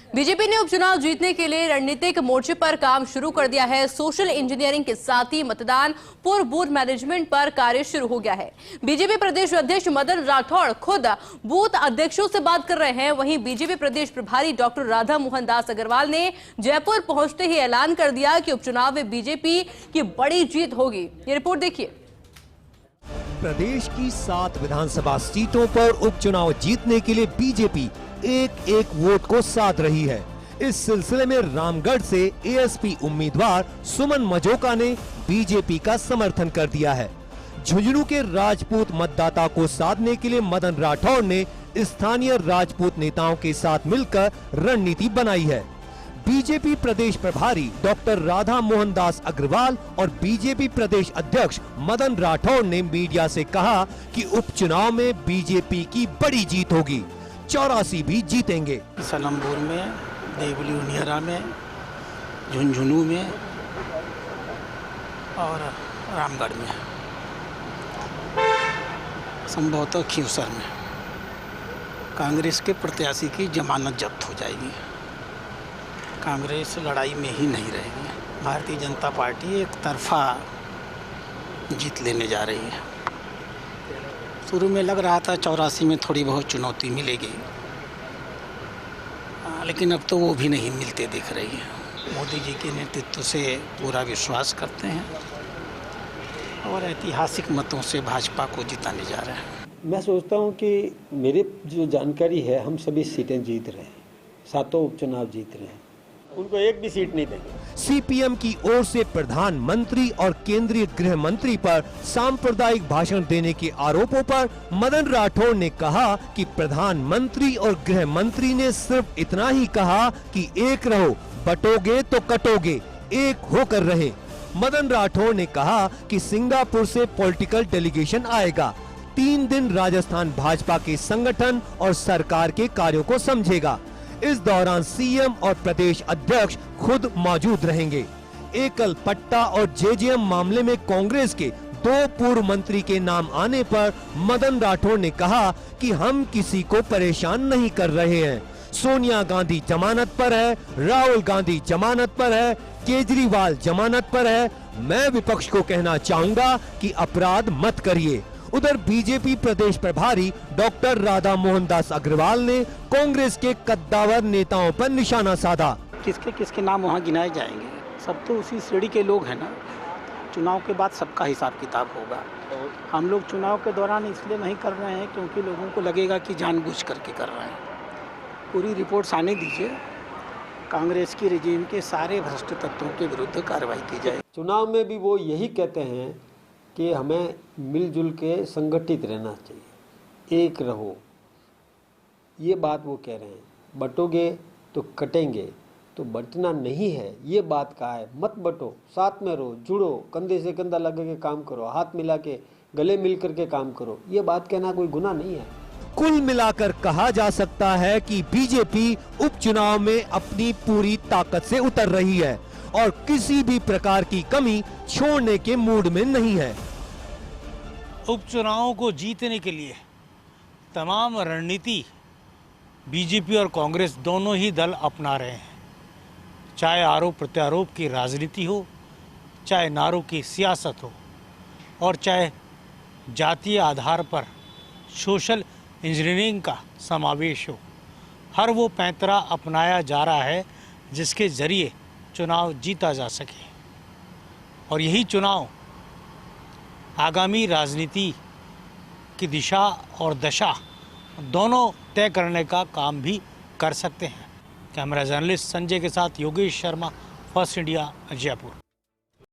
BJP ने उपचुनाव जीतने के लिए रणनीतिक मोर्चे पर काम शुरू कर दिया है। सोशल इंजीनियरिंग के साथ ही मतदान पूर्व बूथ मैनेजमेंट पर कार्य शुरू हो गया है। बीजेपी प्रदेश अध्यक्ष मदन राठौड़ खुद बूथ अध्यक्षों से बात कर रहे हैं। वहीं बीजेपी प्रदेश प्रभारी डॉक्टर राधा मोहन दास अग्रवाल ने जयपुर पहुंचते ही ऐलान कर दिया कि उपचुनाव में बीजेपी की बड़ी जीत होगी। ये रिपोर्ट देखिए। प्रदेश की 7 विधानसभा सीटों पर उपचुनाव जीतने के लिए बीजेपी एक एक वोट को साध रही है। इस सिलसिले में रामगढ़ से एएसपी उम्मीदवार सुमन मजोका ने बीजेपी का समर्थन कर दिया है। झुंझुनू के राजपूत मतदाता को साधने के लिए मदन राठौड़ ने स्थानीय राजपूत नेताओं के साथ मिलकर रणनीति बनाई है। बीजेपी प्रदेश प्रभारी डॉक्टर राधा मोहन दास अग्रवाल और बीजेपी प्रदेश अध्यक्ष मदन राठौड़ ने मीडिया से कहा कि उपचुनाव में बीजेपी की बड़ी जीत होगी, 84 भी जीतेंगे। सलमपुर में, देवली उनियरा में, झुंझुनू में और रामगढ़ में, संभवतः खींवसर में कांग्रेस के प्रत्याशी की जमानत जब्त हो जाएगी। कांग्रेस लड़ाई में ही नहीं रहेगी। भारतीय जनता पार्टी एक तरफा जीत लेने जा रही है। शुरू में लग रहा था 84 में थोड़ी बहुत चुनौती मिलेगी, लेकिन अब तो वो भी नहीं मिलते दिख रही है। मोदी जी के नेतृत्व से पूरा विश्वास करते हैं और ऐतिहासिक मतों से भाजपा को जिताने जा रहे हैं। मैं सोचता हूं कि मेरी जो जानकारी है, हम सभी सीटें जीत रहे हैं, 7 उपचुनाव जीत रहे हैं, उनको एक भी सीट नहीं देंगे। सीपीएम की ओर से प्रधानमंत्री और केंद्रीय गृह मंत्री पर सांप्रदायिक भाषण देने के आरोपों पर मदन राठौड़ ने कहा कि प्रधानमंत्री और गृह मंत्री ने सिर्फ इतना ही कहा कि एक रहो, बटोगे तो कटोगे, एक होकर रहे। मदन राठौड़ ने कहा कि सिंगापुर से पॉलिटिकल डेलीगेशन आएगा, 3 दिन राजस्थान भाजपा के संगठन और सरकार के कार्यों को समझेगा। इस दौरान सीएम और प्रदेश अध्यक्ष खुद मौजूद रहेंगे। एकल पट्टा और जेजेएम मामले में कांग्रेस के 2 पूर्व मंत्री के नाम आने पर मदन राठौड़ ने कहा कि हम किसी को परेशान नहीं कर रहे हैं। सोनिया गांधी जमानत पर है, राहुल गांधी जमानत पर है, केजरीवाल जमानत पर है। मैं विपक्ष को कहना चाहूंगा कि अपराध मत करिए। उधर बीजेपी प्रदेश प्रभारी डॉक्टर राधा मोहन दास अग्रवाल ने कांग्रेस के कद्दावर नेताओं पर निशाना साधा। किसके किसके नाम वहाँ गिनाए जाएंगे? सब तो उसी श्रेणी के लोग हैं ना। चुनाव के बाद सबका हिसाब किताब होगा। हम लोग चुनाव के दौरान इसलिए नहीं कर रहे हैं क्योंकि लोगों को लगेगा कि जानबूझ करके कर रहे हैं। पूरी रिपोर्ट्स आने दीजिए, कांग्रेस की रेजिम के सारे भ्रष्ट तत्वों के विरुद्ध कार्रवाई की जाए। चुनाव में भी वो यही कहते हैं कि हमें मिलजुल के संगठित रहना चाहिए, एक रहो, ये बात वो कह रहे हैं। बटोगे तो कटेंगे, तो बटना नहीं है, ये बात कहा है। मत बटो, साथ में रहो, जुड़ो, कंधे से कंधा लगा के काम करो, हाथ मिला के, गले मिल करके काम करो, ये बात कहना कोई गुनाह नहीं है। कुल मिलाकर कहा जा सकता है कि बीजेपी उपचुनाव में अपनी पूरी ताकत से उतर रही है और किसी भी प्रकार की कमी छोड़ने के मूड में नहीं है। उपचुनावों को जीतने के लिए तमाम रणनीति बीजेपी और कांग्रेस दोनों ही दल अपना रहे हैं। चाहे आरोप प्रत्यारोप की राजनीति हो, चाहे नारों की सियासत हो और चाहे जातीय आधार पर सोशल इंजीनियरिंग का समावेश हो, हर वो पैंतरा अपनाया जा रहा है जिसके जरिए चुनाव जीता जा सके। और यही चुनाव आगामी राजनीति की दिशा और दशा दोनों तय करने का काम भी कर सकते हैं। कैमरा जर्नलिस्ट संजय के साथ योगेश शर्मा, फर्स्ट इंडिया, जयपुर।